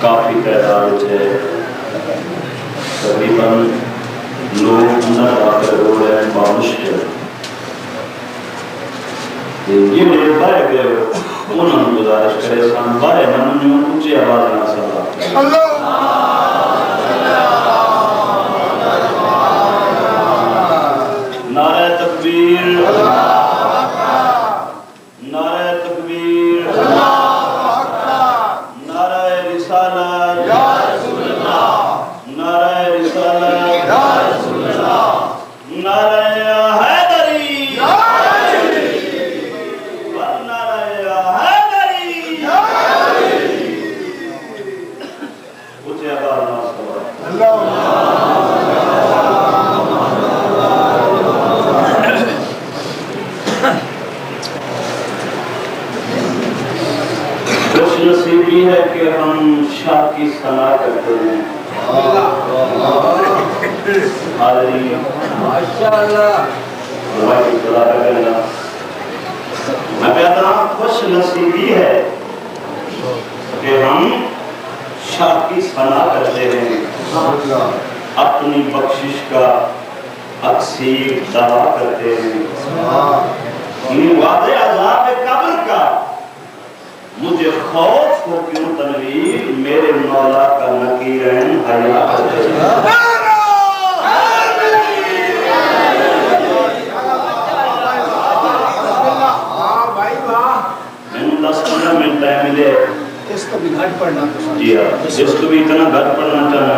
काफ़ी तादाद है, तकरीबन लोग अंदर आकर रो रहे हैं बारिश है। ये लोग बाहर गए उन्होंने गुजारिश करे सन बाहर ना मुझे ऊंची आवाज ना सदा नारे तकबीर, नारे तकबीर, नारे रिसालत, नारे रिसालत, नारे हैदरी, नारे हैदरी, ऊंची आवाज ना सदा नसीबी है कि हम शाह की सना करते हैं। मैं कहता हूँ खुश नसीबी है कि हम शाह की सना करते हैं, अपनी बख्शिश का अक्सीर दावा करते हैं। वादे अज़ाब कब्र का मुझे खौफ को क्यों तनवीर, मेरे मौला का नकीरन हया करते हैं। मैंने 10-15 मिनट टाइम मिले इसको भी घट पढ़ना जी हाँ, जिसको भी इतना घट पढ़ना चाहना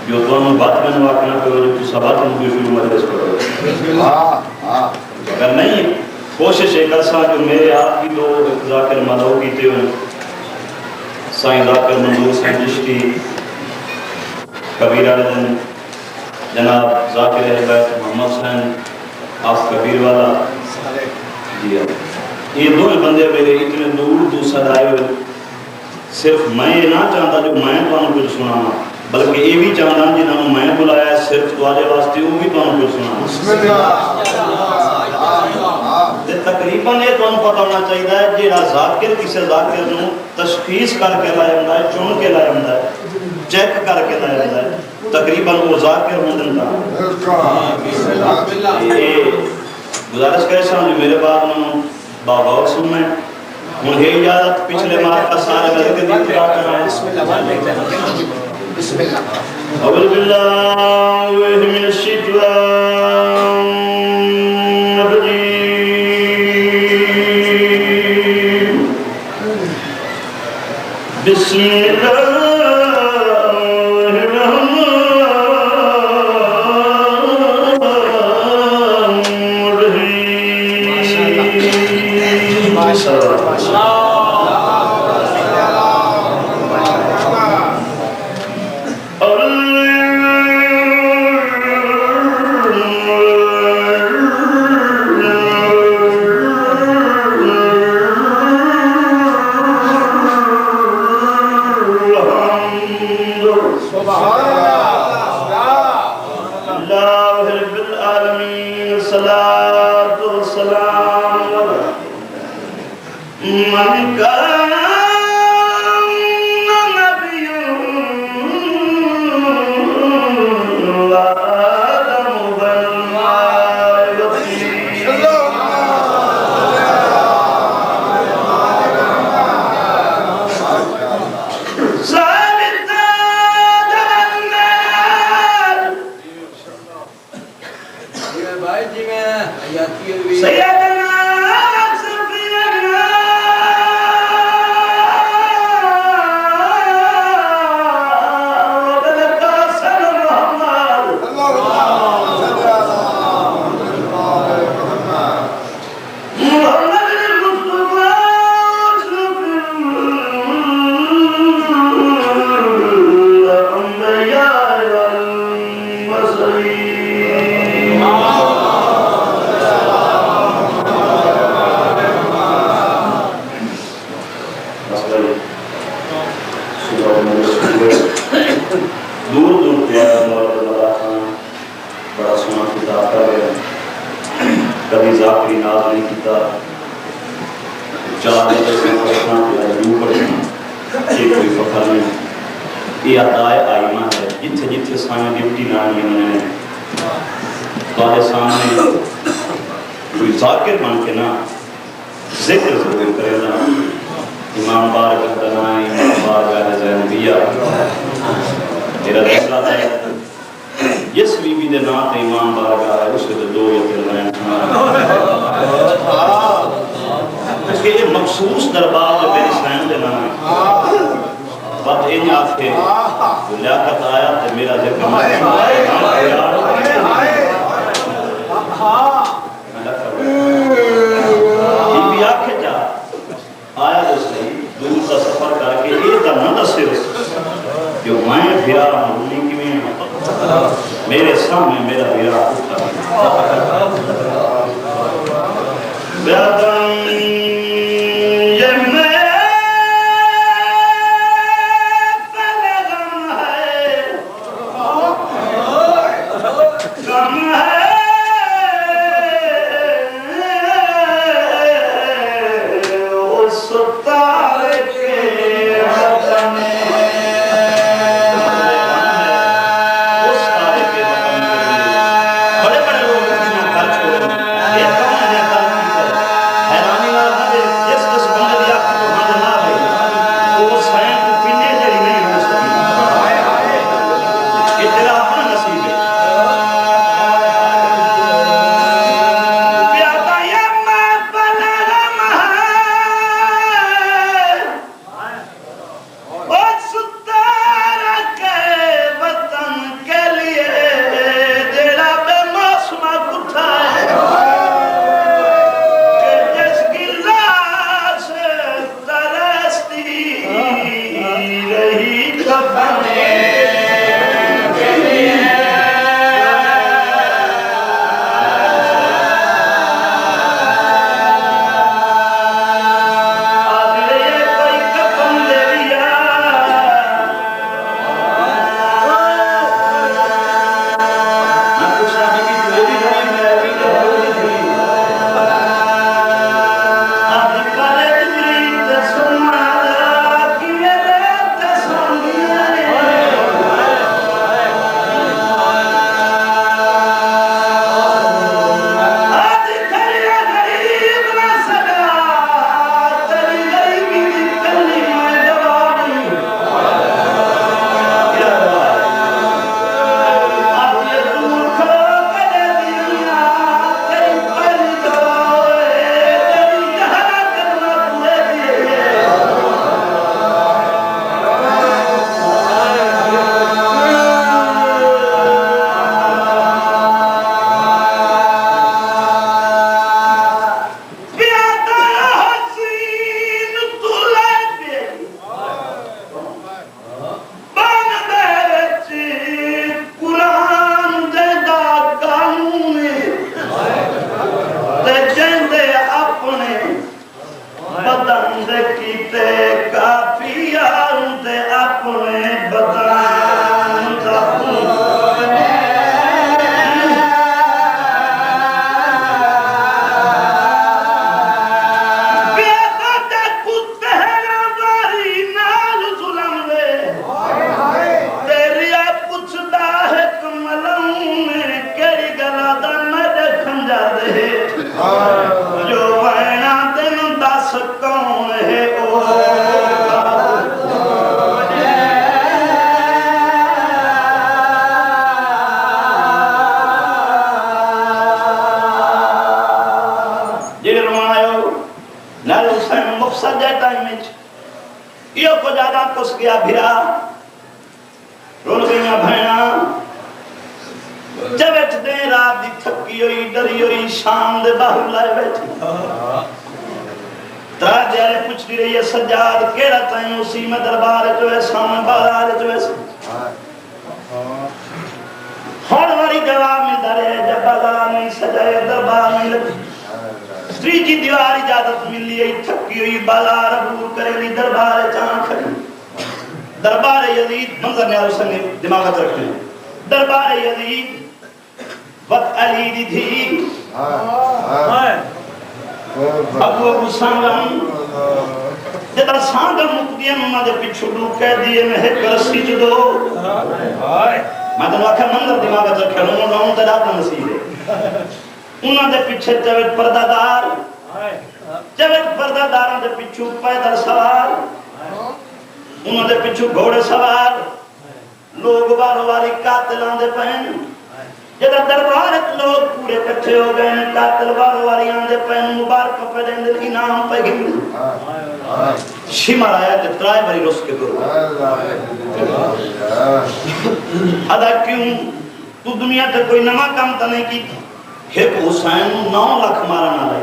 जो दोनों बात में वाकना करो जो सब बात मुझे शुरू मदद करो। अगर नहीं कोशिश एक ऐसा जो मेरे आप की दो जाकर मदो की थे साईं जाकर मंजूर साईं चिश्ती कबीर आलम जनाब जाकिर अहमद मोहम्मद हुसैन आफ कबीर वाला जी हाँ, ये दो बंदे मेरे इतने दूर दूसरा आए हुए। सिर्फ मैं ये ना चाहता जो मैं तुहानू कुछ सुनावा, बल्कि ये भी चाहता जिन्होंने मैं बुलाया सिर्फ तुम्हारे वास्ते वो भी तुहानू कुछ सुनावा। तकरीबन ये तुहानू पता होना चाहिए है जेड़ा जाकिर किसी जाकिर नू तशखीस करके लाया हुंदा है, चुन के लाया हुंदा है, चेक करके लाया हुंदा है, तकरीबन वो जाकिर होंदे दा। ये गुजारिश करे सन मेरे बाद नू बाबा सुनना हुन हे इजाजत पिछले माह का सारे मिलके दी दुआ कराए। बिस्मिल्लाह अऊज़ु बिल्लाहि मिनश शैतानिर रजीम बिस्मिल्लाह Allah दूर दूर बड़ा सोना किताब कर गया कभी जाकरी नाज नहीं किया 4 कोई फखर नहीं ये अदाए आईमा है जिथे जिथे सामने डिप्टी नानी उन्होंने तुम्हारे सामने कोई जाकिर बन के ना जिक्र जरूर करेगा इमाम बारक करना इमाम बारक ज़ैनबिया मेरा दूसरा है जिस बीबी के नाम पे इमाम बारक है उसके तो 2 या 3 लाइन उसके ये मखसूस दरबार जो मेरे इस्लाम के नाम है बात ये नहीं आते लियाकत आया तो मेरा जिक्र बीबी आखे जा आया तो सही दूर का सफर करके ये तो ना दसे जो मैं फिरा मुन्नी की में मेरे सामने मेरा फिरा उठा दरबार यजीद मंजर न्यारो संगे दिमाग में रखते हैं दरबार यजीद वत अली दी थी अबू सांगम जदा सांगम मुक्तियां उन्हां दे पिछू डू कह दिए ने एक रस्सी च दो मैं तो आखा मंजर दिमाग में रखे नो नो ते रात नसीब है उन्हां दे पीछे चवे पर्दादार चवे पर्दादारां दे पिछू पैदल सवार उन्हां दे पिछू घोड़े सवार लोग वारो वारी कातिलां दे पैन जदा दरबार लोग पूरे इकट्ठे हो गए कातिल वारो वारी आंदे पैन मुबारक पे देंदे इनाम पे गिन शिमर आया ते त्राय बारी रुस के दो अदा क्यों तू दुनिया ते कोई नवा काम तो नहीं की एक हुसैन 9 लाख मारना है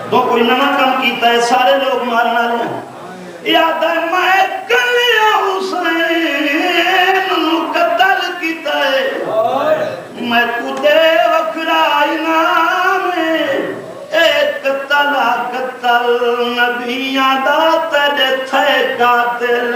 तो कोई नवा काम कीता है सारे लोग मारना है याद है मैं कलिया हुसैन नु कत्ल कीता है मैं कुदे वखरा इनाम एक तला कत्ल नबियां दा तेरे थे कातिल